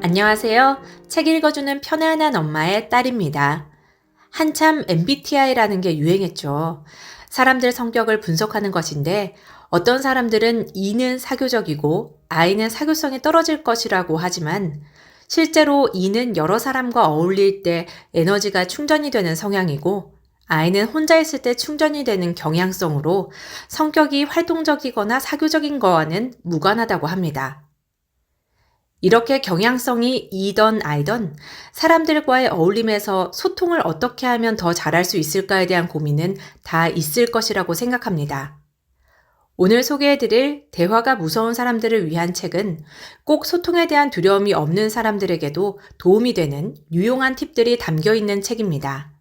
안녕하세요. 책 읽어주는 편안한 엄마의 딸입니다. 한참 MBTI라는 게 유행했죠. 사람들 성격을 분석하는 것인데 어떤 사람들은 E는 사교적이고 I는 사교성이 떨어질 것이라고 하지만 실제로 E는 여러 사람과 어울릴 때 에너지가 충전이 되는 성향이고 I는 혼자 있을 때 충전이 되는 경향성으로 성격이 활동적이거나 사교적인 거와는 무관하다고 합니다. 이렇게 경향성이 E던 I던 사람들과의 어울림에서 소통을 어떻게 하면 더 잘할 수 있을까에 대한 고민은 다 있을 것이라고 생각합니다. 오늘 소개해드릴 대화가 무서운 사람들을 위한 책은 꼭 소통에 대한 두려움이 없는 사람들에게도 도움이 되는 유용한 팁들이 담겨 있는 책입니다.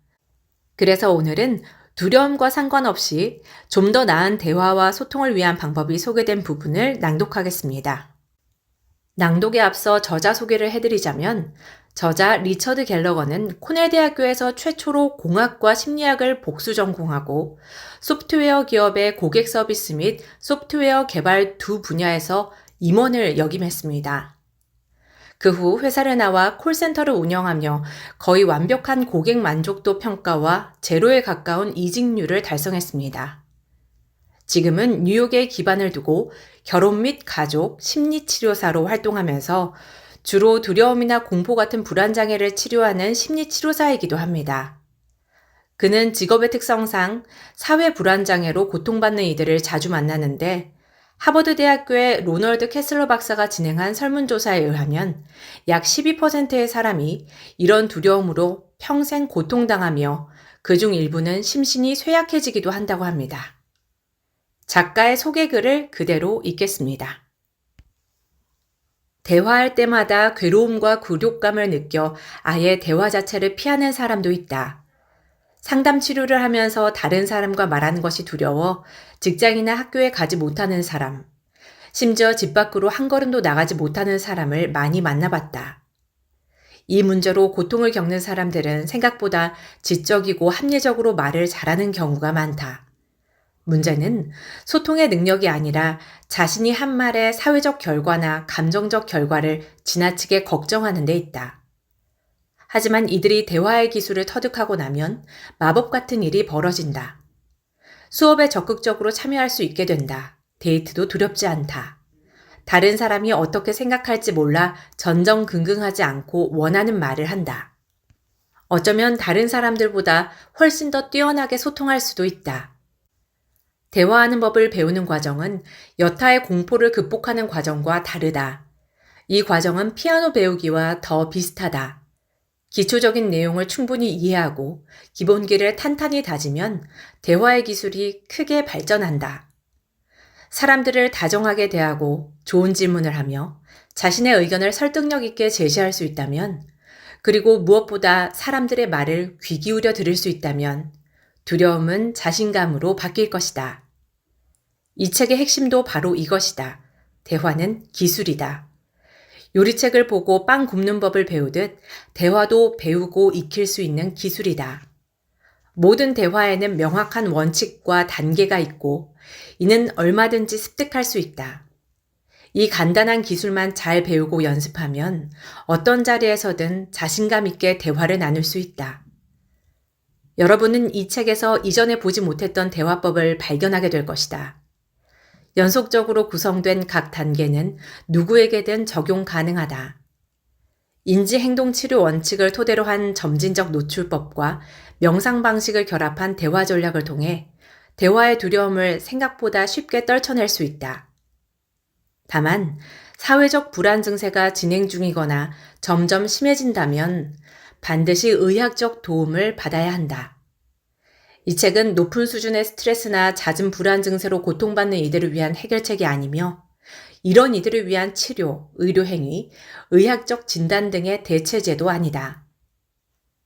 그래서 오늘은 두려움과 상관없이 좀 더 나은 대화와 소통을 위한 방법이 소개된 부분을 낭독하겠습니다. 낭독에 앞서 저자 소개를 해드리자면 저자 리처드 갤러거는 코넬 대학교에서 최초로 공학과 심리학을 복수 전공하고 소프트웨어 기업의 고객 서비스 및 소프트웨어 개발 두 분야에서 임원을 역임했습니다. 그 후 회사를 나와 콜센터를 운영하며 거의 완벽한 고객 만족도 평가와 제로에 가까운 이직률을 달성했습니다. 지금은 뉴욕에 기반을 두고 결혼 및 가족, 심리치료사로 활동하면서 주로 두려움이나 공포 같은 불안장애를 치료하는 심리치료사이기도 합니다. 그는 직업의 특성상 사회 불안장애로 고통받는 이들을 자주 만나는데 하버드 대학교의 로널드 캐슬러 박사가 진행한 설문조사에 의하면 약 12%의 사람이 이런 두려움으로 평생 고통당하며 그중 일부는 심신이 쇠약해지기도 한다고 합니다. 작가의 소개글을 그대로 읽겠습니다. 대화할 때마다 괴로움과 굴욕감을 느껴 아예 대화 자체를 피하는 사람도 있다. 상담 치료를 하면서 다른 사람과 말하는 것이 두려워 직장이나 학교에 가지 못하는 사람, 심지어 집 밖으로 한 걸음도 나가지 못하는 사람을 많이 만나봤다. 이 문제로 고통을 겪는 사람들은 생각보다 지적이고 합리적으로 말을 잘하는 경우가 많다. 문제는 소통의 능력이 아니라 자신이 한 말의 사회적 결과나 감정적 결과를 지나치게 걱정하는 데 있다. 하지만 이들이 대화의 기술을 터득하고 나면 마법 같은 일이 벌어진다. 수업에 적극적으로 참여할 수 있게 된다. 데이트도 두렵지 않다. 다른 사람이 어떻게 생각할지 몰라 전전긍긍하지 않고 원하는 말을 한다. 어쩌면 다른 사람들보다 훨씬 더 뛰어나게 소통할 수도 있다. 대화하는 법을 배우는 과정은 여타의 공포를 극복하는 과정과 다르다. 이 과정은 피아노 배우기와 더 비슷하다. 기초적인 내용을 충분히 이해하고 기본기를 탄탄히 다지면 대화의 기술이 크게 발전한다. 사람들을 다정하게 대하고 좋은 질문을 하며 자신의 의견을 설득력 있게 제시할 수 있다면, 그리고 무엇보다 사람들의 말을 귀 기울여 들을 수 있다면 두려움은 자신감으로 바뀔 것이다. 이 책의 핵심도 바로 이것이다. 대화는 기술이다. 요리책을 보고 빵 굽는 법을 배우듯 대화도 배우고 익힐 수 있는 기술이다. 모든 대화에는 명확한 원칙과 단계가 있고 이는 얼마든지 습득할 수 있다. 이 간단한 기술만 잘 배우고 연습하면 어떤 자리에서든 자신감 있게 대화를 나눌 수 있다. 여러분은 이 책에서 이전에 보지 못했던 대화법을 발견하게 될 것이다. 연속적으로 구성된 각 단계는 누구에게든 적용 가능하다. 인지행동치료 원칙을 토대로 한 점진적 노출법과 명상 방식을 결합한 대화 전략을 통해 대화의 두려움을 생각보다 쉽게 떨쳐낼 수 있다. 다만 사회적 불안 증세가 진행 중이거나 점점 심해진다면 반드시 의학적 도움을 받아야 한다. 이 책은 높은 수준의 스트레스나 잦은 불안 증세로 고통받는 이들을 위한 해결책이 아니며 이런 이들을 위한 치료, 의료행위, 의학적 진단 등의 대체제도 아니다.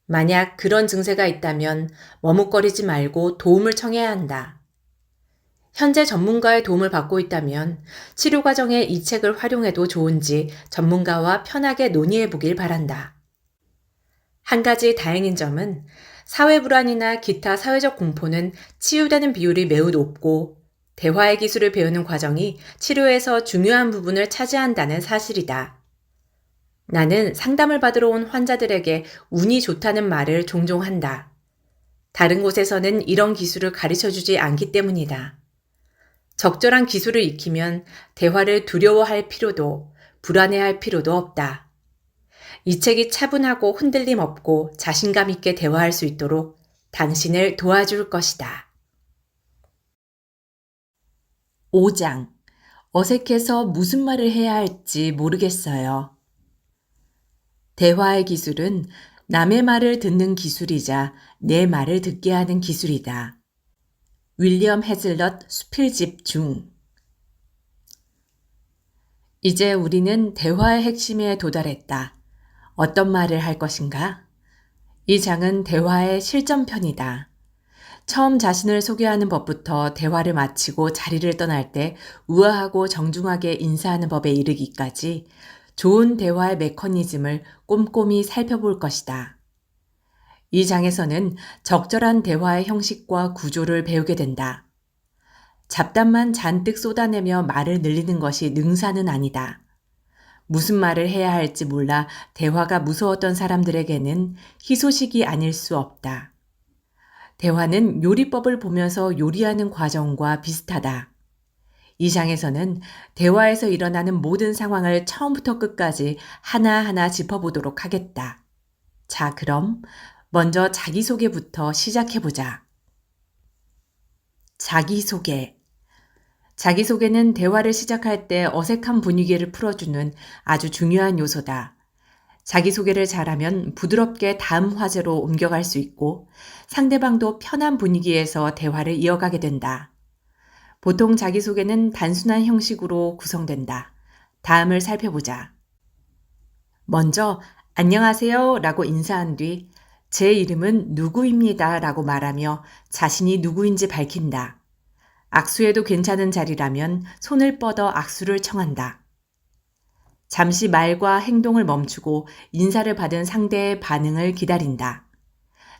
만약 그런 증세가 있다면 머뭇거리지 말고 도움을 청해야 한다. 현재 전문가의 도움을 받고 있다면 치료 과정에 이 책을 활용해도 좋은지 전문가와 편하게 논의해 보길 바란다. 한 가지 다행인 점은 사회 불안이나 기타 사회적 공포는 치유되는 비율이 매우 높고 대화의 기술을 배우는 과정이 치료에서 중요한 부분을 차지한다는 사실이다. 나는 상담을 받으러 온 환자들에게 운이 좋다는 말을 종종 한다. 다른 곳에서는 이런 기술을 가르쳐 주지 않기 때문이다. 적절한 기술을 익히면 대화를 두려워할 필요도 불안해할 필요도 없다. 이 책이 차분하고 흔들림 없고 자신감 있게 대화할 수 있도록 당신을 도와줄 것이다. 5장. 어색해서 무슨 말을 해야 할지 모르겠어요. 대화의 기술은 남의 말을 듣는 기술이자 내 말을 듣게 하는 기술이다. 윌리엄 해즐넛 수필집 중. 이제 우리는 대화의 핵심에 도달했다. 어떤 말을 할 것인가? 이 장은 대화의 실전편이다. 처음 자신을 소개하는 법부터 대화를 마치고 자리를 떠날 때 우아하고 정중하게 인사하는 법에 이르기까지 좋은 대화의 메커니즘을 꼼꼼히 살펴볼 것이다. 이 장에서는 적절한 대화의 형식과 구조를 배우게 된다. 잡담만 잔뜩 쏟아내며 말을 늘리는 것이 능사는 아니다. 무슨 말을 해야 할지 몰라 대화가 무서웠던 사람들에게는 희소식이 아닐 수 없다. 대화는 요리법을 보면서 요리하는 과정과 비슷하다. 이 장에서는 대화에서 일어나는 모든 상황을 처음부터 끝까지 하나하나 짚어보도록 하겠다. 자, 그럼 먼저 자기소개부터 시작해보자. 자기소개. 자기소개는 대화를 시작할 때 어색한 분위기를 풀어주는 아주 중요한 요소다. 자기소개를 잘하면 부드럽게 다음 화제로 옮겨갈 수 있고 상대방도 편한 분위기에서 대화를 이어가게 된다. 보통 자기소개는 단순한 형식으로 구성된다. 다음을 살펴보자. 먼저 안녕하세요 라고 인사한 뒤 제 이름은 누구입니다 라고 말하며 자신이 누구인지 밝힌다. 악수해도 괜찮은 자리라면 손을 뻗어 악수를 청한다. 잠시 말과 행동을 멈추고 인사를 받은 상대의 반응을 기다린다.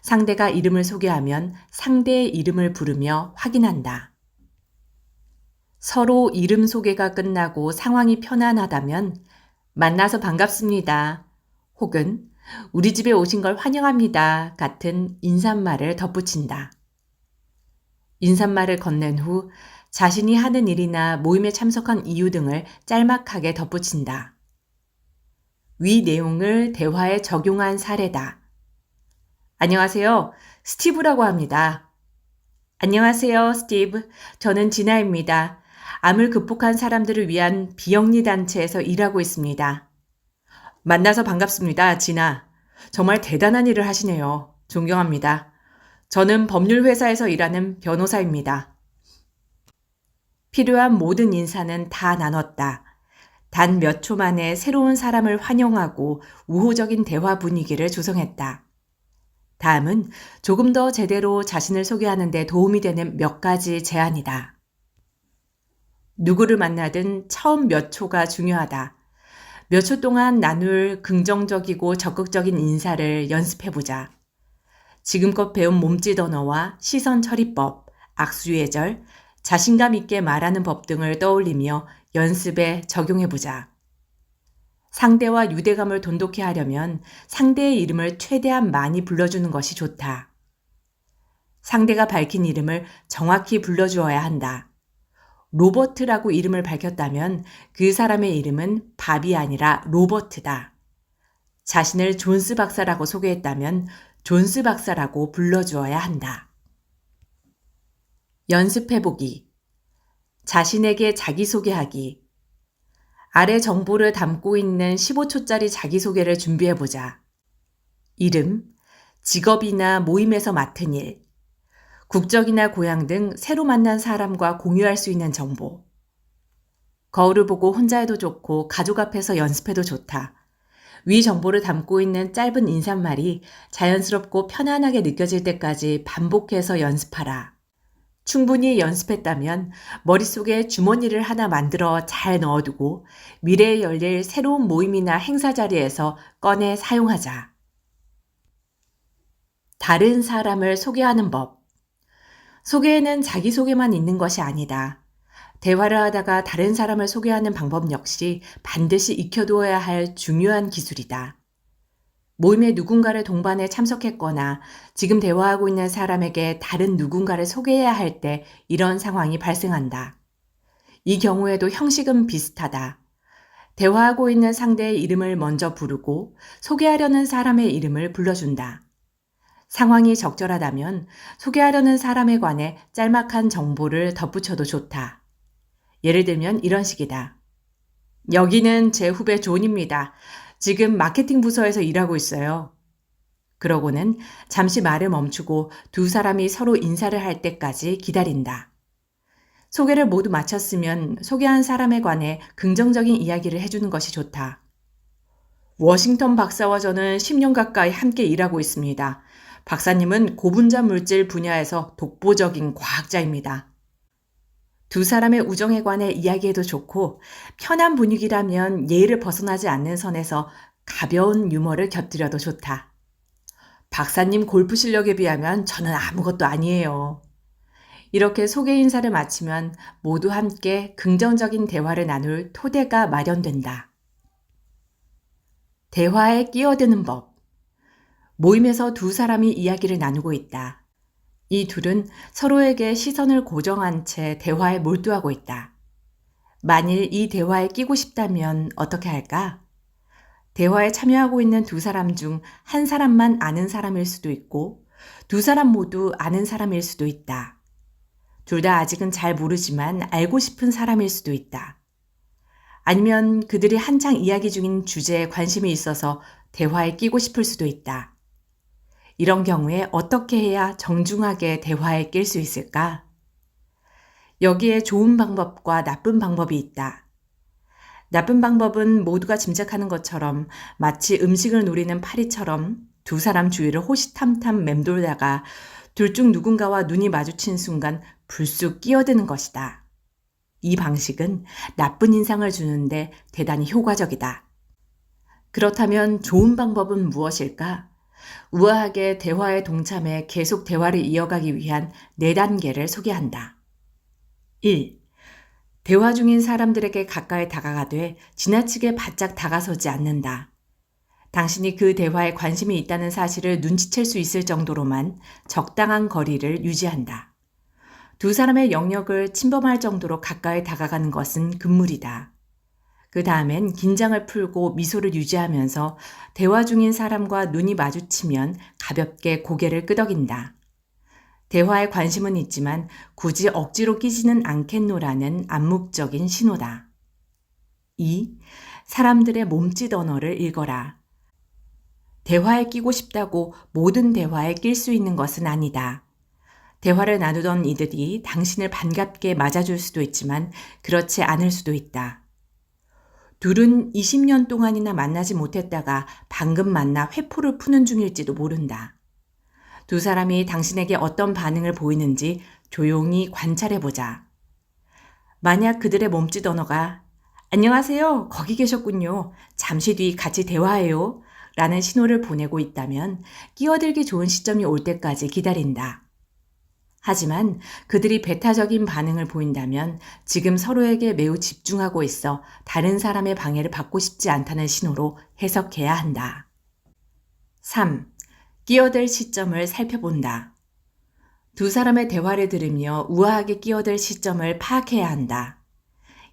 상대가 이름을 소개하면 상대의 이름을 부르며 확인한다. 서로 이름 소개가 끝나고 상황이 편안하다면 만나서 반갑습니다. 혹은 우리 집에 오신 걸 환영합니다. 같은 인사말을 덧붙인다. 인사말을 건넨 후 자신이 하는 일이나 모임에 참석한 이유 등을 짤막하게 덧붙인다. 위 내용을 대화에 적용한 사례다. 안녕하세요. 스티브라고 합니다. 안녕하세요, 스티브. 저는 진아입니다. 암을 극복한 사람들을 위한 비영리 단체에서 일하고 있습니다. 만나서 반갑습니다, 진아. 정말 대단한 일을 하시네요. 존경합니다. 저는 법률회사에서 일하는 변호사입니다. 필요한 모든 인사는 다 나눴다. 단 몇 초 만에 새로운 사람을 환영하고 우호적인 대화 분위기를 조성했다. 다음은 조금 더 제대로 자신을 소개하는 데 도움이 되는 몇 가지 제안이다. 누구를 만나든 처음 몇 초가 중요하다. 몇 초 동안 나눌 긍정적이고 적극적인 인사를 연습해보자. 지금껏 배운 몸짓 언어와 시선 처리법, 악수 예절, 자신감 있게 말하는 법 등을 떠올리며 연습에 적용해보자. 상대와 유대감을 돈독히 하려면 상대의 이름을 최대한 많이 불러주는 것이 좋다. 상대가 밝힌 이름을 정확히 불러주어야 한다. 로버트라고 이름을 밝혔다면 그 사람의 이름은 밥이 아니라 로버트다. 자신을 존스 박사라고 소개했다면 존스 박사라고 불러주어야 한다. 연습해보기. 자신에게 자기소개하기. 아래 정보를 담고 있는 15초짜리 자기소개를 준비해보자. 이름, 직업이나 모임에서 맡은 일, 국적이나 고향 등 새로 만난 사람과 공유할 수 있는 정보. 거울을 보고 혼자 해도 좋고 가족 앞에서 연습해도 좋다. 위 정보를 담고 있는 짧은 인사말이 자연스럽고 편안하게 느껴질 때까지 반복해서 연습하라. 충분히 연습했다면 머릿속에 주머니를 하나 만들어 잘 넣어두고 미래에 열릴 새로운 모임이나 행사 자리에서 꺼내 사용하자. 다른 사람을 소개하는 법. 소개에는 자기소개만 있는 것이 아니다. 대화를 하다가 다른 사람을 소개하는 방법 역시 반드시 익혀두어야 할 중요한 기술이다. 모임에 누군가를 동반해 참석했거나 지금 대화하고 있는 사람에게 다른 누군가를 소개해야 할 때 이런 상황이 발생한다. 이 경우에도 형식은 비슷하다. 대화하고 있는 상대의 이름을 먼저 부르고 소개하려는 사람의 이름을 불러준다. 상황이 적절하다면 소개하려는 사람에 관해 짤막한 정보를 덧붙여도 좋다. 예를 들면 이런 식이다. 여기는 제 후배 존입니다. 지금 마케팅 부서에서 일하고 있어요. 그러고는 잠시 말을 멈추고 두 사람이 서로 인사를 할 때까지 기다린다. 소개를 모두 마쳤으면 소개한 사람에 관해 긍정적인 이야기를 해주는 것이 좋다. 워싱턴 박사와 저는 10년 가까이 함께 일하고 있습니다. 박사님은 고분자 물질 분야에서 독보적인 과학자입니다. 두 사람의 우정에 관해 이야기해도 좋고 편한 분위기라면 예의를 벗어나지 않는 선에서 가벼운 유머를 곁들여도 좋다. 박사님 골프 실력에 비하면 저는 아무것도 아니에요. 이렇게 소개 인사를 마치면 모두 함께 긍정적인 대화를 나눌 토대가 마련된다. 대화에 끼어드는 법. 모임에서 두 사람이 이야기를 나누고 있다. 이 둘은 서로에게 시선을 고정한 채 대화에 몰두하고 있다. 만일 이 대화에 끼고 싶다면 어떻게 할까? 대화에 참여하고 있는 두 사람 중 한 사람만 아는 사람일 수도 있고 두 사람 모두 아는 사람일 수도 있다. 둘 다 아직은 잘 모르지만 알고 싶은 사람일 수도 있다. 아니면 그들이 한창 이야기 중인 주제에 관심이 있어서 대화에 끼고 싶을 수도 있다. 이런 경우에 어떻게 해야 정중하게 대화에 낄 수 있을까? 여기에 좋은 방법과 나쁜 방법이 있다. 나쁜 방법은 모두가 짐작하는 것처럼 마치 음식을 노리는 파리처럼 두 사람 주위를 호시탐탐 맴돌다가 둘 중 누군가와 눈이 마주친 순간 불쑥 끼어드는 것이다. 이 방식은 나쁜 인상을 주는데 대단히 효과적이다. 그렇다면 좋은 방법은 무엇일까? 우아하게 대화에 동참해 계속 대화를 이어가기 위한 4단계를 소개한다. 1. 대화 중인 사람들에게 가까이 다가가되 지나치게 바짝 다가서지 않는다. 당신이 그 대화에 관심이 있다는 사실을 눈치챌 수 있을 정도로만 적당한 거리를 유지한다. 두 사람의 영역을 침범할 정도로 가까이 다가가는 것은 금물이다. 그 다음엔 긴장을 풀고 미소를 유지하면서 대화 중인 사람과 눈이 마주치면 가볍게 고개를 끄덕인다. 대화에 관심은 있지만 굳이 억지로 끼지는 않겠노라는 암묵적인 신호다. 2. 사람들의 몸짓 언어를 읽어라. 대화에 끼고 싶다고 모든 대화에 낄 수 있는 것은 아니다. 대화를 나누던 이들이 당신을 반갑게 맞아줄 수도 있지만 그렇지 않을 수도 있다. 둘은 20년 동안이나 만나지 못했다가 방금 만나 회포를 푸는 중일지도 모른다. 두 사람이 당신에게 어떤 반응을 보이는지 조용히 관찰해보자. 만약 그들의 몸짓 언어가 안녕하세요, 거기 계셨군요. 잠시 뒤 같이 대화해요. 라는 신호를 보내고 있다면 끼어들기 좋은 시점이 올 때까지 기다린다. 하지만 그들이 배타적인 반응을 보인다면 지금 서로에게 매우 집중하고 있어 다른 사람의 방해를 받고 싶지 않다는 신호로 해석해야 한다. 3. 끼어들 시점을 살펴본다. 두 사람의 대화를 들으며 우아하게 끼어들 시점을 파악해야 한다.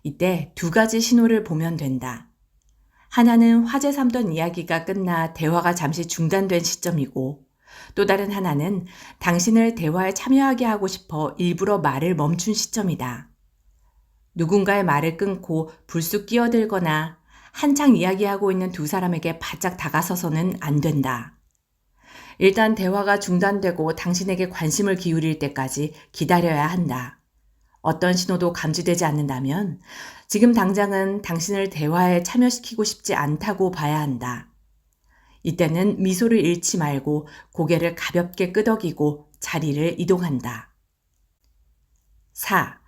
이때 2가지 신호를 보면 된다. 하나는 화제 삼던 이야기가 끝나 대화가 잠시 중단된 시점이고 또 다른 하나는 당신을 대화에 참여하게 하고 싶어 일부러 말을 멈춘 시점이다. 누군가의 말을 끊고 불쑥 끼어들거나 한창 이야기하고 있는 두 사람에게 바짝 다가서서는 안 된다. 일단 대화가 중단되고 당신에게 관심을 기울일 때까지 기다려야 한다. 어떤 신호도 감지되지 않는다면 지금 당장은 당신을 대화에 참여시키고 싶지 않다고 봐야 한다. 이때는 미소를 잃지 말고 고개를 가볍게 끄덕이고 자리를 이동한다. 4.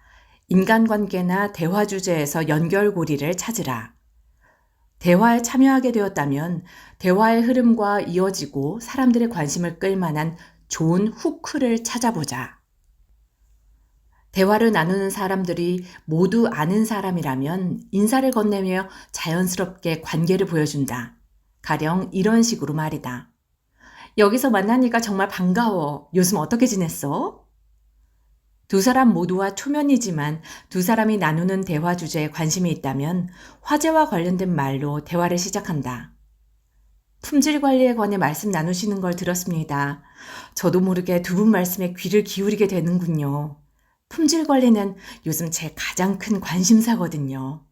인간관계나 대화 주제에서 연결고리를 찾으라. 대화에 참여하게 되었다면 대화의 흐름과 이어지고 사람들의 관심을 끌 만한 좋은 후크를 찾아보자. 대화를 나누는 사람들이 모두 아는 사람이라면 인사를 건네며 자연스럽게 관계를 보여준다. 가령 이런 식으로 말이다. 여기서 만나니까 정말 반가워. 요즘 어떻게 지냈어? 두 사람 모두와 초면이지만 두 사람이 나누는 대화 주제에 관심이 있다면 화제와 관련된 말로 대화를 시작한다. 품질 관리에 관해 말씀 나누시는 걸 들었습니다. 저도 모르게 두 분 말씀에 귀를 기울이게 되는군요. 품질 관리는 요즘 제 가장 큰 관심사거든요.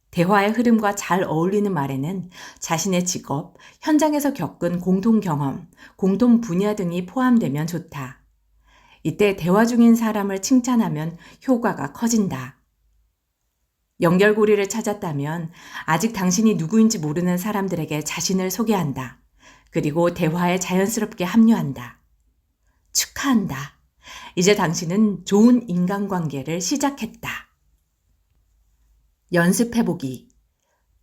대화의 흐름과 잘 어울리는 말에는 자신의 직업, 현장에서 겪은 공통 경험, 공통 분야 등이 포함되면 좋다. 이때 대화 중인 사람을 칭찬하면 효과가 커진다. 연결고리를 찾았다면 아직 당신이 누구인지 모르는 사람들에게 자신을 소개한다. 그리고 대화에 자연스럽게 합류한다. 축하한다. 이제 당신은 좋은 인간관계를 시작했다. 연습해보기.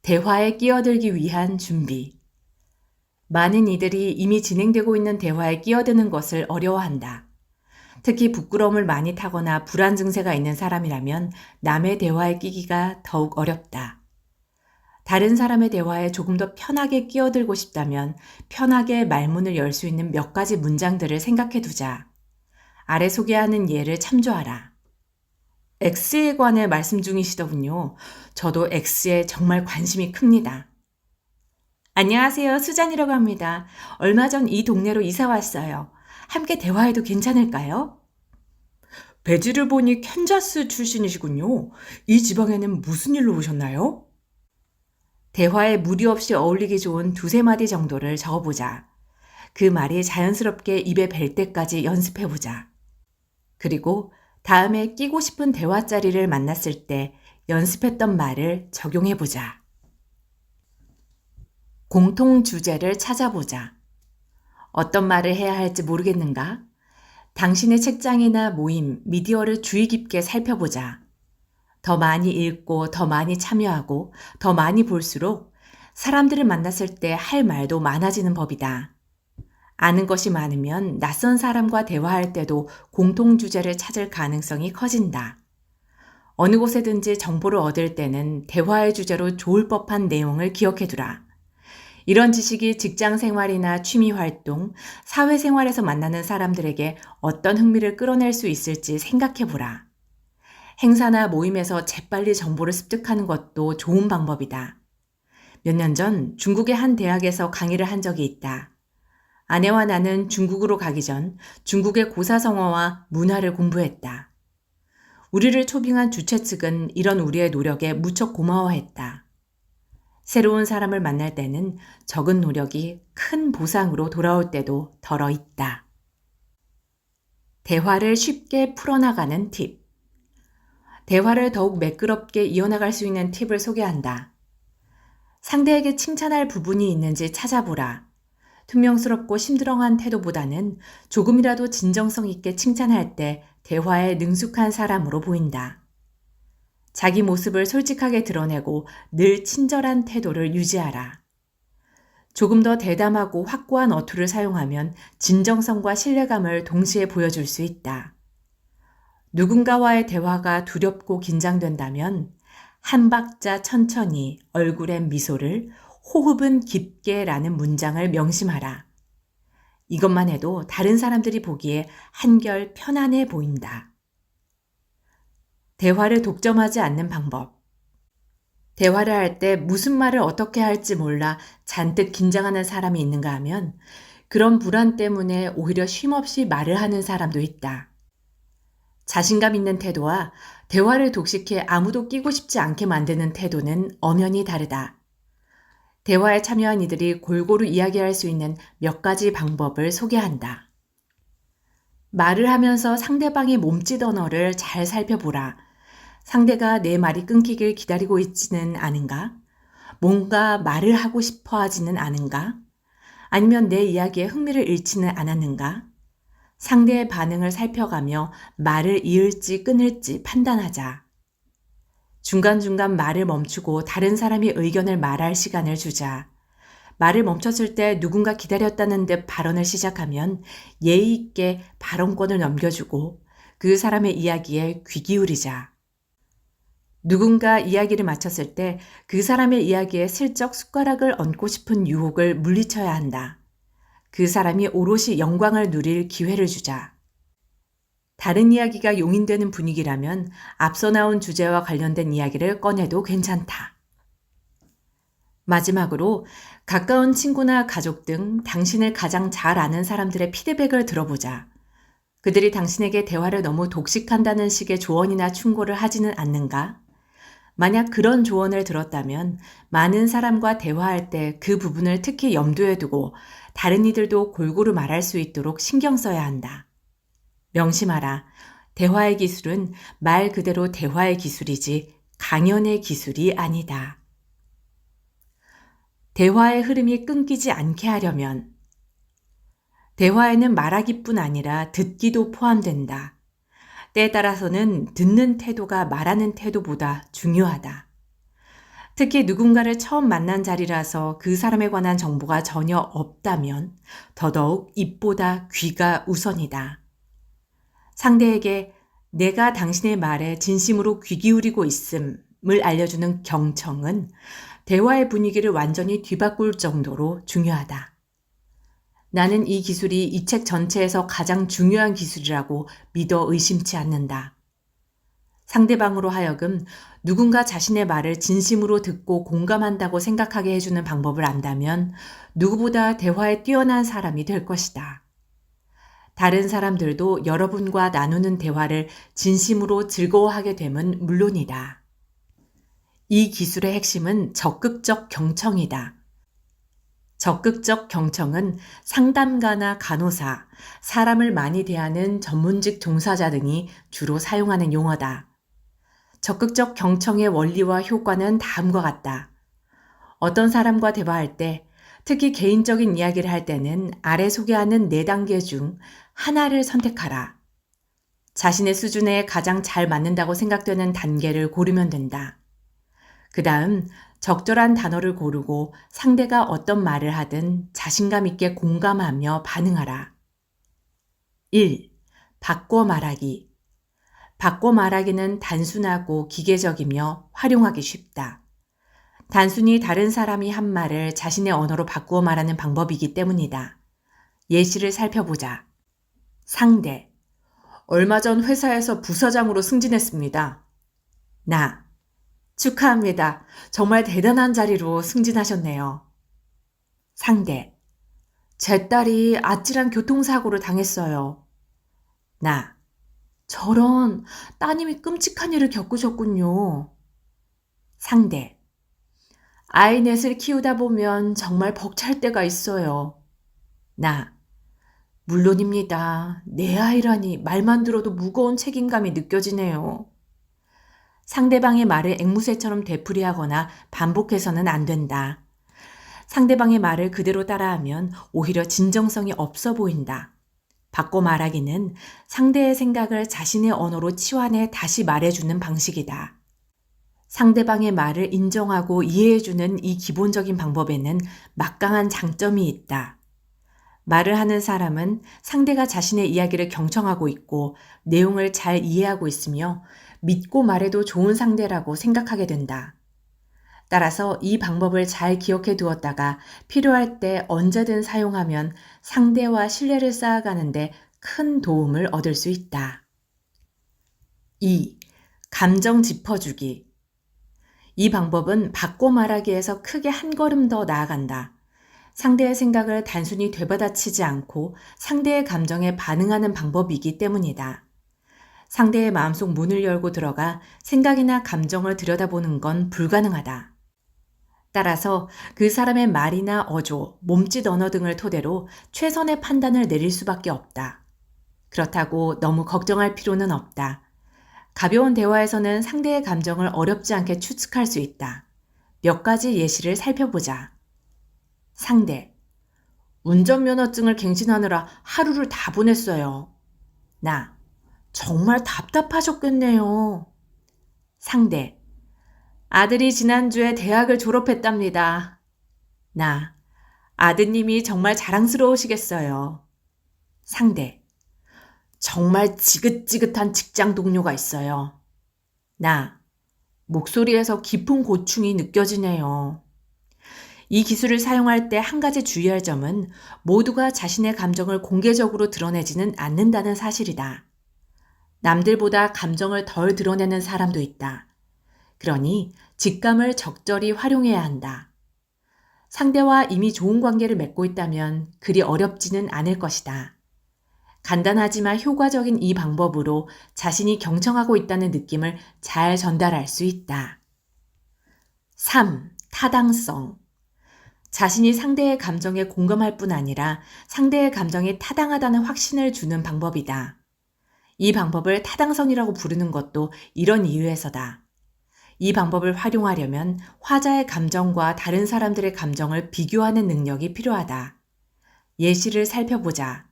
대화에 끼어들기 위한 준비. 많은 이들이 이미 진행되고 있는 대화에 끼어드는 것을 어려워한다. 특히 부끄러움을 많이 타거나 불안 증세가 있는 사람이라면 남의 대화에 끼기가 더욱 어렵다. 다른 사람의 대화에 조금 더 편하게 끼어들고 싶다면 편하게 말문을 열 수 있는 몇 가지 문장들을 생각해 두자. 아래 소개하는 예를 참조하라. X에 관해 말씀 중이시더군요. 저도 X에 정말 관심이 큽니다. 안녕하세요. 수잔이라고 합니다. 얼마 전 이 동네로 이사 왔어요. 함께 대화해도 괜찮을까요? 배지를 보니 캔자스 출신이시군요. 이 지방에는 무슨 일로 오셨나요? 대화에 무리 없이 어울리기 좋은 두세 마디 정도를 적어보자. 그 말이 자연스럽게 입에 뵐 때까지 연습해보자. 그리고 다음에 끼고 싶은 대화자리를 만났을 때 연습했던 말을 적용해보자. 공통 주제를 찾아보자. 어떤 말을 해야 할지 모르겠는가? 당신의 책장이나 모임, 미디어를 주의 깊게 살펴보자. 더 많이 읽고 더 많이 참여하고 더 많이 볼수록 사람들을 만났을 때 할 말도 많아지는 법이다. 아는 것이 많으면 낯선 사람과 대화할 때도 공통 주제를 찾을 가능성이 커진다. 어느 곳에든지 정보를 얻을 때는 대화의 주제로 좋을 법한 내용을 기억해두라. 이런 지식이 직장 생활이나 취미 활동, 사회 생활에서 만나는 사람들에게 어떤 흥미를 끌어낼 수 있을지 생각해보라. 행사나 모임에서 재빨리 정보를 습득하는 것도 좋은 방법이다. 몇 년 전 중국의 한 대학에서 강의를 한 적이 있다. 아내와 나는 중국으로 가기 전 중국의 고사성어와 문화를 공부했다. 우리를 초빙한 주최 측은 이런 우리의 노력에 무척 고마워했다. 새로운 사람을 만날 때는 적은 노력이 큰 보상으로 돌아올 때도 덜어 있다. 대화를 쉽게 풀어나가는 팁. 대화를 더욱 매끄럽게 이어나갈 수 있는 팁을 소개한다. 상대에게 칭찬할 부분이 있는지 찾아보라. 퉁명스럽고 심드렁한 태도보다는 조금이라도 진정성 있게 칭찬할 때 대화에 능숙한 사람으로 보인다. 자기 모습을 솔직하게 드러내고 늘 친절한 태도를 유지하라. 조금 더 대담하고 확고한 어투를 사용하면 진정성과 신뢰감을 동시에 보여줄 수 있다. 누군가와의 대화가 두렵고 긴장된다면 한 박자 천천히 얼굴엔 미소를 호흡은 깊게 라는 문장을 명심하라. 이것만 해도 다른 사람들이 보기에 한결 편안해 보인다. 대화를 독점하지 않는 방법. 대화를 할 때 무슨 말을 어떻게 할지 몰라 잔뜩 긴장하는 사람이 있는가 하면 그런 불안 때문에 오히려 쉼없이 말을 하는 사람도 있다. 자신감 있는 태도와 대화를 독식해 아무도 끼고 싶지 않게 만드는 태도는 엄연히 다르다. 대화에 참여한 이들이 골고루 이야기할 수 있는 몇 가지 방법을 소개한다. 말을 하면서 상대방의 몸짓 언어를 잘 살펴보라. 상대가 내 말이 끊기길 기다리고 있지는 않은가? 뭔가 말을 하고 싶어 하지는 않은가? 아니면 내 이야기에 흥미를 잃지는 않았는가? 상대의 반응을 살펴가며 말을 이을지 끊을지 판단하자. 중간중간 말을 멈추고 다른 사람이 의견을 말할 시간을 주자. 말을 멈췄을 때 누군가 기다렸다는 듯 발언을 시작하면 예의 있게 발언권을 넘겨주고 그 사람의 이야기에 귀 기울이자. 누군가 이야기를 마쳤을 때 그 사람의 이야기에 슬쩍 숟가락을 얹고 싶은 유혹을 물리쳐야 한다. 그 사람이 오롯이 영광을 누릴 기회를 주자. 다른 이야기가 용인되는 분위기라면 앞서 나온 주제와 관련된 이야기를 꺼내도 괜찮다. 마지막으로 가까운 친구나 가족 등 당신을 가장 잘 아는 사람들의 피드백을 들어보자. 그들이 당신에게 대화를 너무 독식한다는 식의 조언이나 충고를 하지는 않는가? 만약 그런 조언을 들었다면 많은 사람과 대화할 때 그 부분을 특히 염두에 두고 다른 이들도 골고루 말할 수 있도록 신경 써야 한다. 명심하라. 대화의 기술은 말 그대로 대화의 기술이지 강연의 기술이 아니다. 대화의 흐름이 끊기지 않게 하려면 대화에는 말하기뿐 아니라 듣기도 포함된다. 때에 따라서는 듣는 태도가 말하는 태도보다 중요하다. 특히 누군가를 처음 만난 자리라서 그 사람에 관한 정보가 전혀 없다면 더더욱 입보다 귀가 우선이다. 상대에게 내가 당신의 말에 진심으로 귀 기울이고 있음을 알려주는 경청은 대화의 분위기를 완전히 뒤바꿀 정도로 중요하다. 나는 이 기술이 이 책 전체에서 가장 중요한 기술이라고 믿어 의심치 않는다. 상대방으로 하여금 누군가 자신의 말을 진심으로 듣고 공감한다고 생각하게 해주는 방법을 안다면 누구보다 대화에 뛰어난 사람이 될 것이다. 다른 사람들도 여러분과 나누는 대화를 진심으로 즐거워하게 됨은 물론이다. 이 기술의 핵심은 적극적 경청이다. 적극적 경청은 상담가나 간호사, 사람을 많이 대하는 전문직 종사자 등이 주로 사용하는 용어다. 적극적 경청의 원리와 효과는 다음과 같다. 어떤 사람과 대화할 때, 특히 개인적인 이야기를 할 때는 아래 소개하는 4단계 중 하나를 선택하라. 자신의 수준에 가장 잘 맞는다고 생각되는 단계를 고르면 된다. 그 다음 적절한 단어를 고르고 상대가 어떤 말을 하든 자신감 있게 공감하며 반응하라. 1. 바꿔 말하기. 바꿔 말하기는 단순하고 기계적이며 활용하기 쉽다. 단순히 다른 사람이 한 말을 자신의 언어로 바꾸어 말하는 방법이기 때문이다. 예시를 살펴보자. 상대. 얼마 전 회사에서 부서장으로 승진했습니다. 나. 축하합니다. 정말 대단한 자리로 승진하셨네요. 상대. 제 딸이 아찔한 교통사고를 당했어요. 나. 저런, 따님이 끔찍한 일을 겪으셨군요. 상대. 아이 넷을 키우다 보면 정말 벅찰 때가 있어요. 나. 물론입니다. 내 아이라니 말만 들어도 무거운 책임감이 느껴지네요. 상대방의 말을 앵무새처럼 되풀이하거나 반복해서는 안 된다. 상대방의 말을 그대로 따라하면 오히려 진정성이 없어 보인다. 바꿔 말하기는 상대의 생각을 자신의 언어로 치환해 다시 말해주는 방식이다. 상대방의 말을 인정하고 이해해주는 이 기본적인 방법에는 막강한 장점이 있다. 말을 하는 사람은 상대가 자신의 이야기를 경청하고 있고 내용을 잘 이해하고 있으며 믿고 말해도 좋은 상대라고 생각하게 된다. 따라서 이 방법을 잘 기억해 두었다가 필요할 때 언제든 사용하면 상대와 신뢰를 쌓아가는데 큰 도움을 얻을 수 있다. 2. 감정 짚어주기. 이 방법은 바꿔 말하기에서 크게 한 걸음 더 나아간다. 상대의 생각을 단순히 되받아치지 않고 상대의 감정에 반응하는 방법이기 때문이다. 상대의 마음속 문을 열고 들어가 생각이나 감정을 들여다보는 건 불가능하다. 따라서 그 사람의 말이나 어조, 몸짓 언어 등을 토대로 최선의 판단을 내릴 수밖에 없다. 그렇다고 너무 걱정할 필요는 없다. 가벼운 대화에서는 상대의 감정을 어렵지 않게 추측할 수 있다. 몇 가지 예시를 살펴보자. 상대. 운전면허증을 갱신하느라 하루를 다 보냈어요. 나. 정말 답답하셨겠네요. 상대. 아들이 지난주에 대학을 졸업했답니다. 나. 아드님이 정말 자랑스러우시겠어요. 상대. 정말 지긋지긋한 직장 동료가 있어요. 나, 목소리에서 깊은 고충이 느껴지네요. 이 기술을 사용할 때 한 가지 주의할 점은 모두가 자신의 감정을 공개적으로 드러내지는 않는다는 사실이다. 남들보다 감정을 덜 드러내는 사람도 있다. 그러니 직감을 적절히 활용해야 한다. 상대와 이미 좋은 관계를 맺고 있다면 그리 어렵지는 않을 것이다. 간단하지만 효과적인 이 방법으로 자신이 경청하고 있다는 느낌을 잘 전달할 수 있다. 3. 타당성. 자신이 상대의 감정에 공감할 뿐 아니라 상대의 감정이 타당하다는 확신을 주는 방법이다. 이 방법을 타당성이라고 부르는 것도 이런 이유에서다. 이 방법을 활용하려면 화자의 감정과 다른 사람들의 감정을 비교하는 능력이 필요하다. 예시를 살펴보자.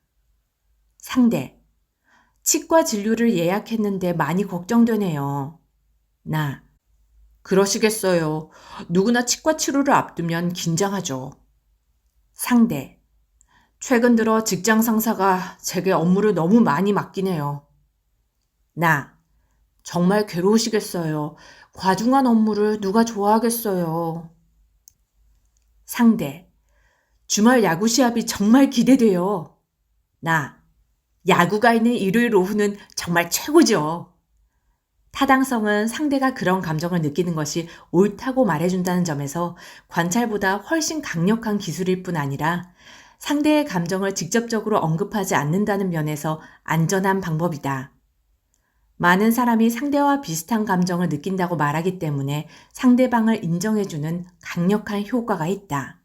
상대. 치과 진료를 예약했는데 많이 걱정되네요. 나. 그러시겠어요. 누구나 치과 치료를 앞두면 긴장하죠. 상대. 최근 들어 직장 상사가 제게 업무를 너무 많이 맡기네요. 나. 정말 괴로우시겠어요. 과중한 업무를 누가 좋아하겠어요. 상대. 주말 야구 시합이 정말 기대돼요. 나. 야구가 있는 일요일 오후는 정말 최고죠. 타당성은 상대가 그런 감정을 느끼는 것이 옳다고 말해준다는 점에서 관찰보다 훨씬 강력한 기술일 뿐 아니라 상대의 감정을 직접적으로 언급하지 않는다는 면에서 안전한 방법이다. 많은 사람이 상대와 비슷한 감정을 느낀다고 말하기 때문에 상대방을 인정해주는 강력한 효과가 있다.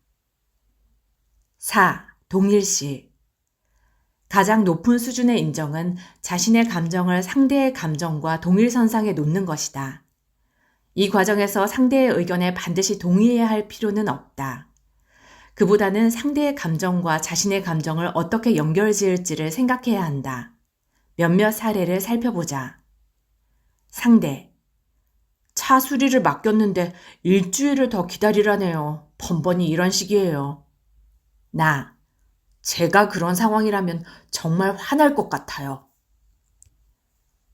4. 동일시. 가장 높은 수준의 인정은 자신의 감정을 상대의 감정과 동일선상에 놓는 것이다. 이 과정에서 상대의 의견에 반드시 동의해야 할 필요는 없다. 그보다는 상대의 감정과 자신의 감정을 어떻게 연결지을지를 생각해야 한다. 몇몇 사례를 살펴보자. 상대. 차 수리를 맡겼는데 일주일을 더 기다리라네요. 번번이 이런 식이에요. 나. 제가 그런 상황이라면 정말 화날 것 같아요.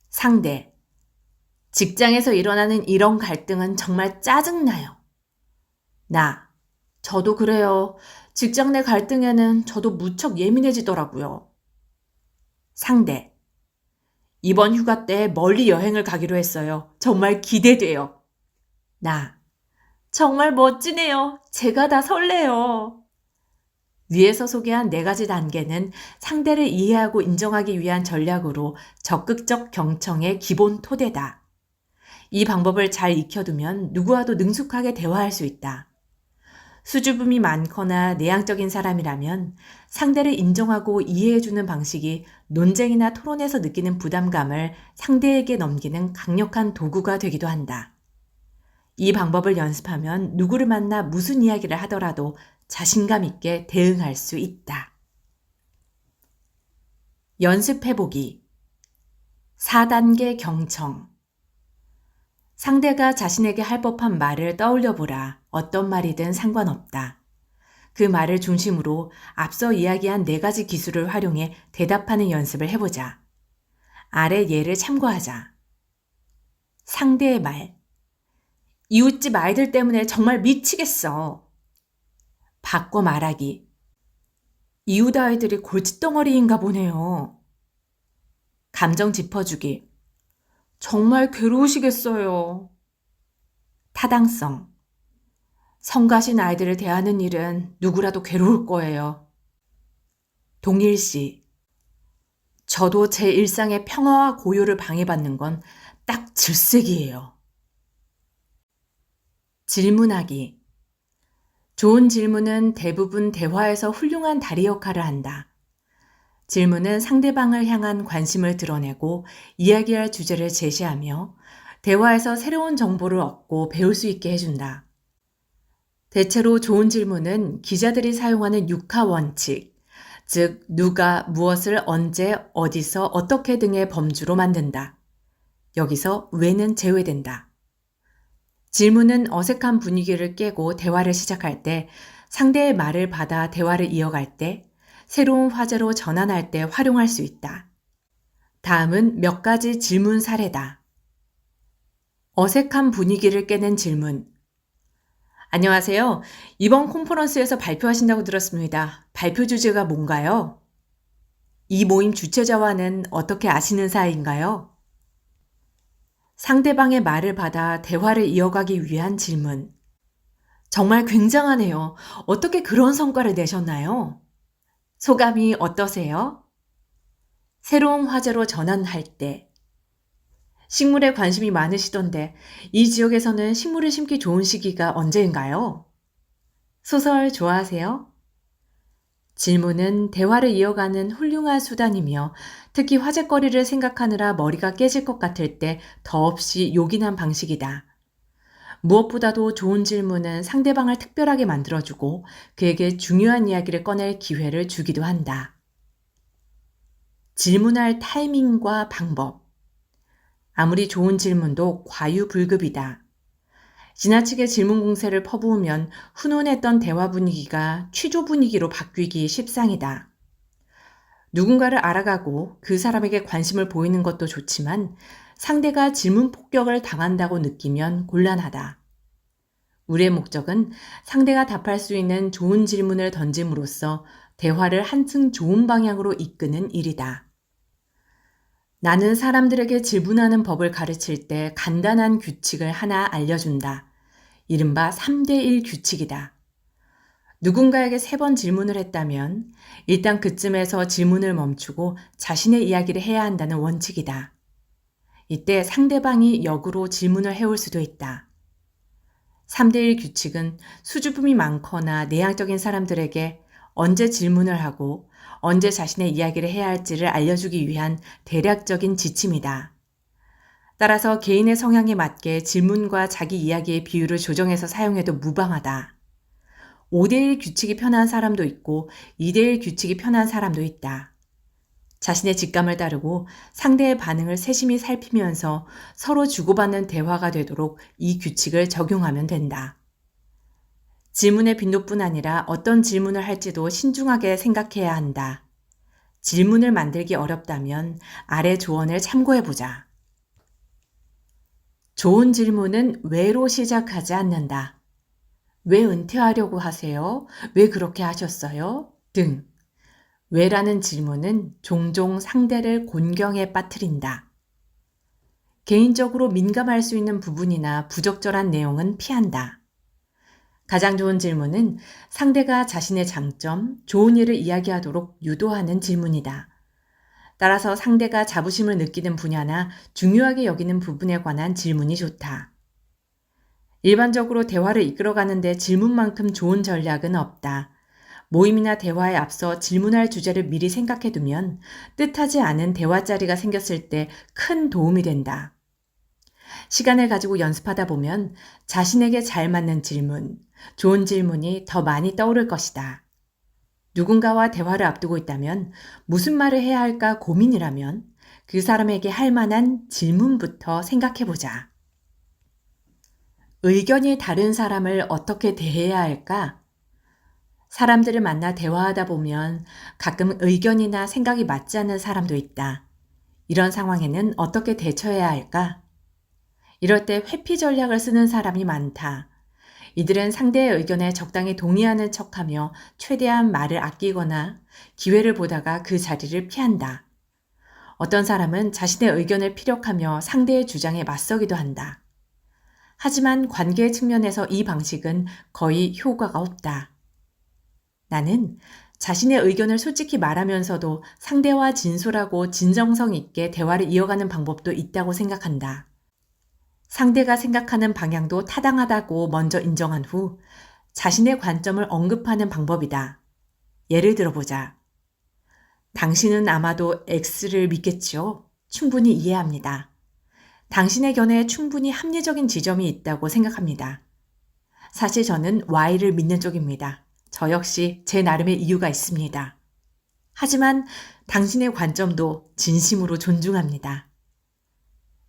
상대. 직장에서 일어나는 이런 갈등은 정말 짜증나요. 나. 저도 그래요. 직장 내 갈등에는 저도 무척 예민해지더라고요. 상대. 이번 휴가 때 멀리 여행을 가기로 했어요. 정말 기대돼요. 나. 정말 멋지네요. 제가 다 설레요. 위에서 소개한 4가지 단계는 상대를 이해하고 인정하기 위한 전략으로 적극적 경청의 기본 토대다. 이 방법을 잘 익혀두면 누구와도 능숙하게 대화할 수 있다. 수줍음이 많거나 내향적인 사람이라면 상대를 인정하고 이해해주는 방식이 논쟁이나 토론에서 느끼는 부담감을 상대에게 넘기는 강력한 도구가 되기도 한다. 이 방법을 연습하면 누구를 만나 무슨 이야기를 하더라도 자신감 있게 대응할 수 있다. 연습해보기. 4단계 경청. 상대가 자신에게 할 법한 말을 떠올려보라. 어떤 말이든 상관없다. 그 말을 중심으로 앞서 이야기한 4가지 기술을 활용해 대답하는 연습을 해보자. 아래 예를 참고하자. 상대의 말. 이웃집 아이들 때문에 정말 미치겠어. 바꿔 말하기. 이웃 아이들이 골칫덩어리인가 보네요. 감정 짚어주기. 정말 괴로우시겠어요. 타당성. 성가신 아이들을 대하는 일은 누구라도 괴로울 거예요. 동일시. 저도 제 일상의 평화와 고요를 방해받는 건 딱 질색이에요. 질문하기. 좋은 질문은 대부분 대화에서 훌륭한 다리 역할을 한다. 질문은 상대방을 향한 관심을 드러내고 이야기할 주제를 제시하며 대화에서 새로운 정보를 얻고 배울 수 있게 해준다. 대체로 좋은 질문은 기자들이 사용하는 6하 원칙, 즉 누가 무엇을 언제 어디서 어떻게 등의 범주로 만든다. 여기서 왜는 제외된다. 질문은 어색한 분위기를 깨고 대화를 시작할 때, 상대의 말을 받아 대화를 이어갈 때, 새로운 화제로 전환할 때 활용할 수 있다. 다음은 몇 가지 질문 사례다. 어색한 분위기를 깨는 질문. 안녕하세요. 이번 컨퍼런스에서 발표하신다고 들었습니다. 발표 주제가 뭔가요? 이 모임 주최자와는 어떻게 아시는 사이인가요? 상대방의 말을 받아 대화를 이어가기 위한 질문. 정말 굉장하네요. 어떻게 그런 성과를 내셨나요? 소감이 어떠세요? 새로운 화제로 전환할 때. 식물에 관심이 많으시던데 이 지역에서는 식물을 심기 좋은 시기가 언제인가요? 소설 좋아하세요? 질문은 대화를 이어가는 훌륭한 수단이며 특히 화제거리를 생각하느라 머리가 깨질 것 같을 때 더없이 요긴한 방식이다. 무엇보다도 좋은 질문은 상대방을 특별하게 만들어주고 그에게 중요한 이야기를 꺼낼 기회를 주기도 한다. 질문할 타이밍과 방법. 아무리 좋은 질문도 과유불급이다. 지나치게 질문 공세를 퍼부으면 훈훈했던 대화 분위기가 취조 분위기로 바뀌기 십상이다. 누군가를 알아가고 그 사람에게 관심을 보이는 것도 좋지만 상대가 질문 폭격을 당한다고 느끼면 곤란하다. 우리의 목적은 상대가 답할 수 있는 좋은 질문을 던짐으로써 대화를 한층 좋은 방향으로 이끄는 일이다. 나는 사람들에게 질문하는 법을 가르칠 때 간단한 규칙을 하나 알려준다. 이른바 3대1 규칙이다. 누군가에게 3번 질문을 했다면 일단 그쯤에서 질문을 멈추고 자신의 이야기를 해야 한다는 원칙이다. 이때 상대방이 역으로 질문을 해올 수도 있다. 3대1 규칙은 수줍음이 많거나 내향적인 사람들에게 언제 질문을 하고 언제 자신의 이야기를 해야 할지를 알려주기 위한 대략적인 지침이다. 따라서 개인의 성향에 맞게 질문과 자기 이야기의 비율을 조정해서 사용해도 무방하다. 5대1 규칙이 편한 사람도 있고 2대1 규칙이 편한 사람도 있다. 자신의 직감을 따르고 상대의 반응을 세심히 살피면서 서로 주고받는 대화가 되도록 이 규칙을 적용하면 된다. 질문의 빈도뿐 아니라 어떤 질문을 할지도 신중하게 생각해야 한다. 질문을 만들기 어렵다면 아래 조언을 참고해보자. 좋은 질문은 왜로 시작하지 않는다. 왜 은퇴하려고 하세요? 왜 그렇게 하셨어요? 등. 왜라는 질문은 종종 상대를 곤경에 빠뜨린다. 개인적으로 민감할 수 있는 부분이나 부적절한 내용은 피한다. 가장 좋은 질문은 상대가 자신의 장점, 좋은 일을 이야기하도록 유도하는 질문이다. 따라서 상대가 자부심을 느끼는 분야나 중요하게 여기는 부분에 관한 질문이 좋다. 일반적으로 대화를 이끌어가는데 질문만큼 좋은 전략은 없다. 모임이나 대화에 앞서 질문할 주제를 미리 생각해두면 뜻하지 않은 대화자리가 생겼을 때 큰 도움이 된다. 시간을 가지고 연습하다 보면 자신에게 잘 맞는 질문, 좋은 질문이 더 많이 떠오를 것이다. 누군가와 대화를 앞두고 있다면 무슨 말을 해야 할까 고민이라면 그 사람에게 할 만한 질문부터 생각해보자. 의견이 다른 사람을 어떻게 대해야 할까? 사람들을 만나 대화하다 보면 가끔 의견이나 생각이 맞지 않는 사람도 있다. 이런 상황에는 어떻게 대처해야 할까? 이럴 때 회피 전략을 쓰는 사람이 많다. 이들은 상대의 의견에 적당히 동의하는 척하며 최대한 말을 아끼거나 기회를 보다가 그 자리를 피한다. 어떤 사람은 자신의 의견을 피력하며 상대의 주장에 맞서기도 한다. 하지만 관계의 측면에서 이 방식은 거의 효과가 없다. 나는 자신의 의견을 솔직히 말하면서도 상대와 진솔하고 진정성 있게 대화를 이어가는 방법도 있다고 생각한다. 상대가 생각하는 방향도 타당하다고 먼저 인정한 후 자신의 관점을 언급하는 방법이다. 예를 들어보자. 당신은 아마도 X를 믿겠지요? 충분히 이해합니다. 당신의 견해에 충분히 합리적인 지점이 있다고 생각합니다. 사실 저는 Y를 믿는 쪽입니다. 저 역시 제 나름의 이유가 있습니다. 하지만 당신의 관점도 진심으로 존중합니다.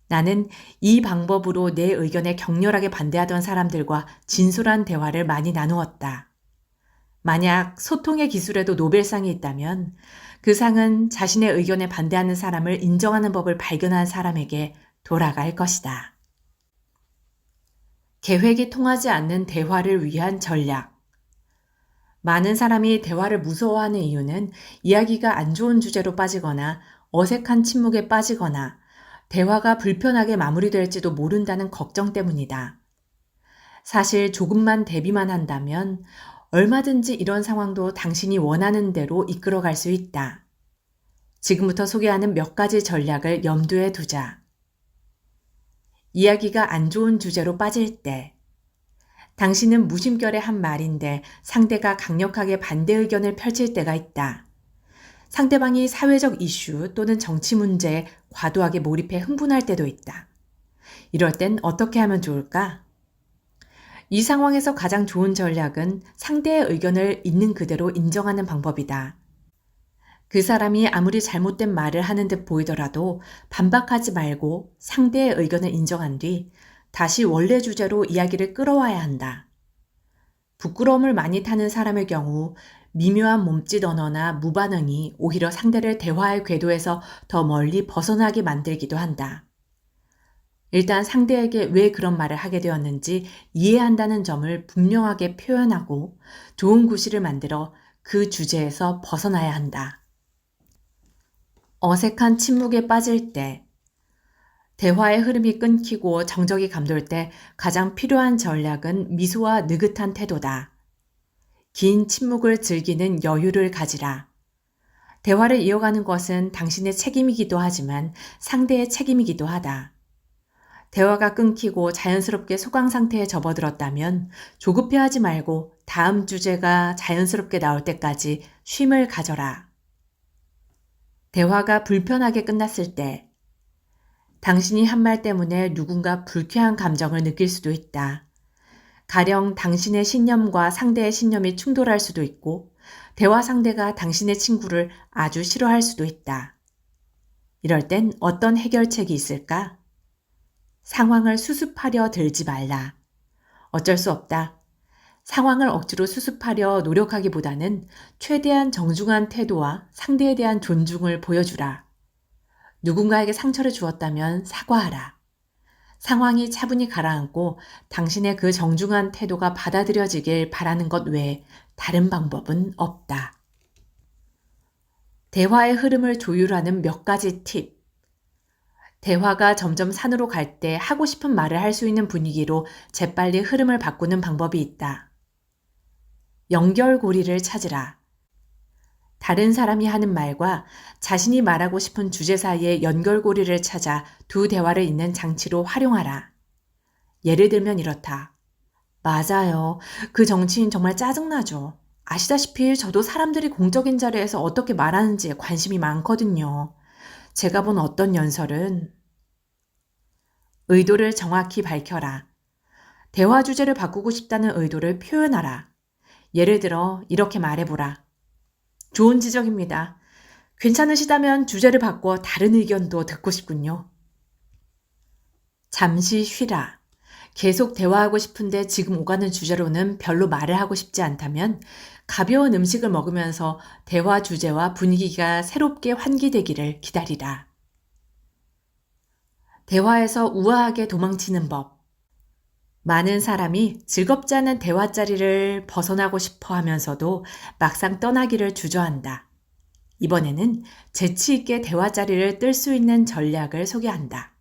나는 이 방법으로 내 의견에 격렬하게 반대하던 사람들과 진솔한 대화를 많이 나누었다. 만약 소통의 기술에도 노벨상이 있다면 그 상은 자신의 의견에 반대하는 사람을 인정하는 법을 발견한 사람에게 돌아갈 것이다. 계획이 통하지 않는 대화를 위한 전략. 많은 사람이 대화를 무서워하는 이유는 이야기가 안 좋은 주제로 빠지거나 어색한 침묵에 빠지거나 대화가 불편하게 마무리될지도 모른다는 걱정 때문이다. 사실 조금만 대비만 한다면 얼마든지 이런 상황도 당신이 원하는 대로 이끌어갈 수 있다. 지금부터 소개하는 몇 가지 전략을 염두에 두자. 이야기가 안 좋은 주제로 빠질 때, 당신은 무심결에 한 말인데 상대가 강력하게 반대 의견을 펼칠 때가 있다. 상대방이 사회적 이슈 또는 정치 문제에 과도하게 몰입해 흥분할 때도 있다. 이럴 땐 어떻게 하면 좋을까? 이 상황에서 가장 좋은 전략은 상대의 의견을 있는 그대로 인정하는 방법이다. 그 사람이 아무리 잘못된 말을 하는 듯 보이더라도 반박하지 말고 상대의 의견을 인정한 뒤 다시 원래 주제로 이야기를 끌어와야 한다. 부끄러움을 많이 타는 사람의 경우 미묘한 몸짓 언어나 무반응이 오히려 상대를 대화의 궤도에서 더 멀리 벗어나게 만들기도 한다. 일단 상대에게 왜 그런 말을 하게 되었는지 이해한다는 점을 분명하게 표현하고 좋은 구실을 만들어 그 주제에서 벗어나야 한다. 어색한 침묵에 빠질 때, 대화의 흐름이 끊기고 정적이 감돌 때 가장 필요한 전략은 미소와 느긋한 태도다. 긴 침묵을 즐기는 여유를 가지라. 대화를 이어가는 것은 당신의 책임이기도 하지만 상대의 책임이기도 하다. 대화가 끊기고 자연스럽게 소강 상태에 접어들었다면 조급해하지 말고 다음 주제가 자연스럽게 나올 때까지 쉼을 가져라. 대화가 불편하게 끝났을 때, 당신이 한 말 때문에 누군가 불쾌한 감정을 느낄 수도 있다. 가령 당신의 신념과 상대의 신념이 충돌할 수도 있고, 대화 상대가 당신의 친구를 아주 싫어할 수도 있다. 이럴 땐 어떤 해결책이 있을까? 상황을 수습하려 들지 말라. 어쩔 수 없다. 상황을 억지로 수습하려 노력하기보다는 최대한 정중한 태도와 상대에 대한 존중을 보여주라. 누군가에게 상처를 주었다면 사과하라. 상황이 차분히 가라앉고 당신의 그 정중한 태도가 받아들여지길 바라는 것 외에 다른 방법은 없다. 대화의 흐름을 조율하는 몇 가지 팁. 대화가 점점 산으로 갈 때 하고 싶은 말을 할 수 있는 분위기로 재빨리 흐름을 바꾸는 방법이 있다. 연결고리를 찾으라. 다른 사람이 하는 말과 자신이 말하고 싶은 주제 사이의 연결고리를 찾아 두 대화를 잇는 장치로 활용하라. 예를 들면 이렇다. 맞아요. 그 정치인 정말 짜증나죠. 아시다시피 저도 사람들이 공적인 자리에서 어떻게 말하는지에 관심이 많거든요. 제가 본 어떤 연설은 의도를 정확히 밝혀라. 대화 주제를 바꾸고 싶다는 의도를 표현하라. 예를 들어 이렇게 말해보라. 좋은 지적입니다. 괜찮으시다면 주제를 바꿔 다른 의견도 듣고 싶군요. 잠시 쉬라. 계속 대화하고 싶은데 지금 오가는 주제로는 별로 말을 하고 싶지 않다면 가벼운 음식을 먹으면서 대화 주제와 분위기가 새롭게 환기되기를 기다리라. 대화에서 우아하게 도망치는 법. 많은 사람이 즐겁지 않은 대화자리를 벗어나고 싶어 하면서도 막상 떠나기를 주저한다. 이번에는 재치 있게 대화자리를 뜰 수 있는 전략을 소개한다.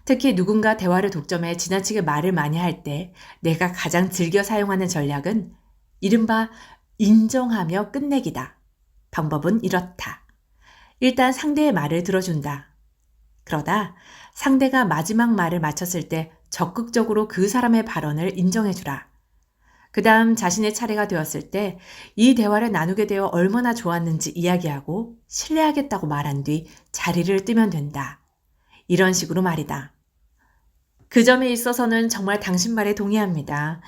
특히 누군가 대화를 독점해 지나치게 말을 많이 할 때 내가 가장 즐겨 사용하는 전략은 이른바 인정하며 끝내기다. 방법은 이렇다. 일단 상대의 말을 들어준다. 그러다 상대가 마지막 말을 마쳤을 때 적극적으로 그 사람의 발언을 인정해주라. 그 다음 자신의 차례가 되었을 때 이 대화를 나누게 되어 얼마나 좋았는지 이야기하고 실례하겠다고 말한 뒤 자리를 뜨면 된다. 이런 식으로 말이다. 그 점에 있어서는 정말 당신 말에 동의합니다.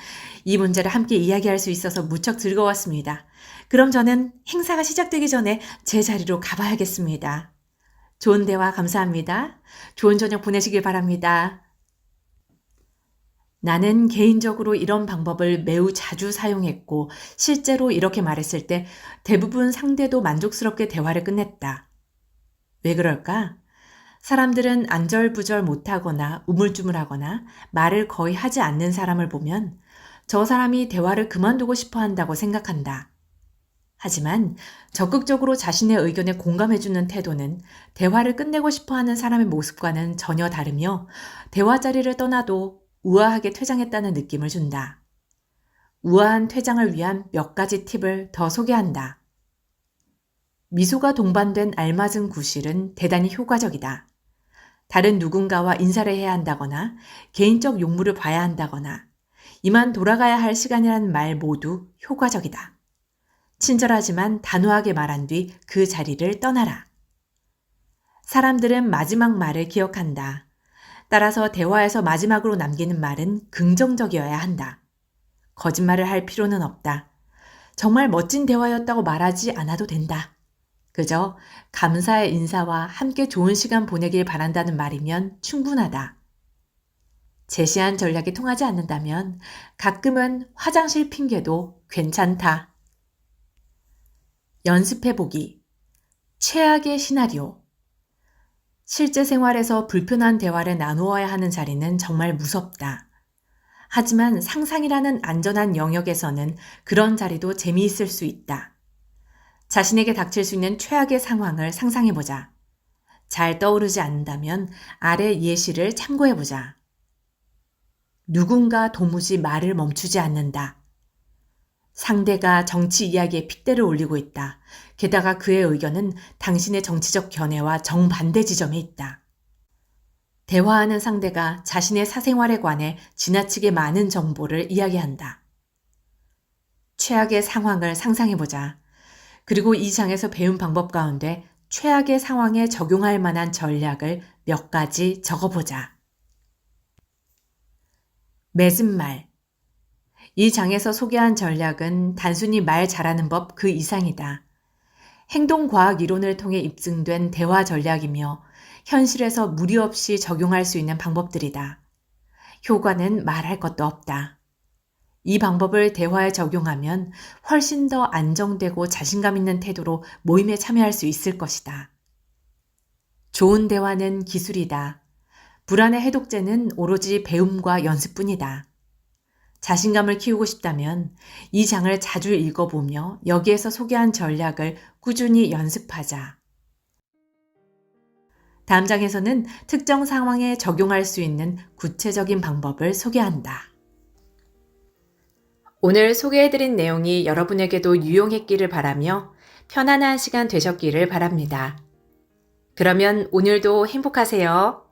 이 문제를 함께 이야기할 수 있어서 무척 즐거웠습니다. 그럼 저는 행사가 시작되기 전에 제 자리로 가봐야겠습니다. 좋은 대화 감사합니다. 좋은 저녁 보내시길 바랍니다. 나는 개인적으로 이런 방법을 매우 자주 사용했고, 실제로 이렇게 말했을 때 대부분 상대도 만족스럽게 대화를 끝냈다. 왜 그럴까? 사람들은 안절부절 못하거나 우물쭈물하거나 말을 거의 하지 않는 사람을 보면 저 사람이 대화를 그만두고 싶어 한다고 생각한다. 하지만 적극적으로 자신의 의견에 공감해주는 태도는 대화를 끝내고 싶어 하는 사람의 모습과는 전혀 다르며 대화 자리를 떠나도 우아하게 퇴장했다는 느낌을 준다. 우아한 퇴장을 위한 몇 가지 팁을 더 소개한다. 미소가 동반된 알맞은 구실은 대단히 효과적이다. 다른 누군가와 인사를 해야 한다거나 개인적 용무를 봐야 한다거나 이만 돌아가야 할 시간이라는 말 모두 효과적이다. 친절하지만 단호하게 말한 뒤 그 자리를 떠나라. 사람들은 마지막 말을 기억한다. 따라서 대화에서 마지막으로 남기는 말은 긍정적이어야 한다. 거짓말을 할 필요는 없다. 정말 멋진 대화였다고 말하지 않아도 된다. 그저 감사의 인사와 함께 좋은 시간 보내길 바란다는 말이면 충분하다. 제시한 전략이 통하지 않는다면 가끔은 화장실 핑계도 괜찮다. 연습해보기. 최악의 시나리오. 실제 생활에서 불편한 대화를 나누어야 하는 자리는 정말 무섭다. 하지만 상상이라는 안전한 영역에서는 그런 자리도 재미있을 수 있다. 자신에게 닥칠 수 있는 최악의 상황을 상상해보자. 잘 떠오르지 않는다면 아래 예시를 참고해보자. 누군가 도무지 말을 멈추지 않는다. 상대가 정치 이야기에 핏대를 올리고 있다. 게다가 그의 의견은 당신의 정치적 견해와 정반대 지점에 있다. 대화하는 상대가 자신의 사생활에 관해 지나치게 많은 정보를 이야기한다. 최악의 상황을 상상해보자. 그리고 이 장에서 배운 방법 가운데 최악의 상황에 적용할 만한 전략을 몇 가지 적어보자. 맺은 말. 이 장에서 소개한 전략은 단순히 말 잘하는 법 그 이상이다. 행동과학 이론을 통해 입증된 대화 전략이며 현실에서 무리 없이 적용할 수 있는 방법들이다. 효과는 말할 것도 없다. 이 방법을 대화에 적용하면 훨씬 더 안정되고 자신감 있는 태도로 모임에 참여할 수 있을 것이다. 좋은 대화는 기술이다. 불안의 해독제는 오로지 배움과 연습뿐이다. 자신감을 키우고 싶다면 이 장을 자주 읽어보며 여기에서 소개한 전략을 꾸준히 연습하자. 다음 장에서는 특정 상황에 적용할 수 있는 구체적인 방법을 소개한다. 오늘 소개해드린 내용이 여러분에게도 유용했기를 바라며 편안한 시간 되셨기를 바랍니다. 그러면 오늘도 행복하세요.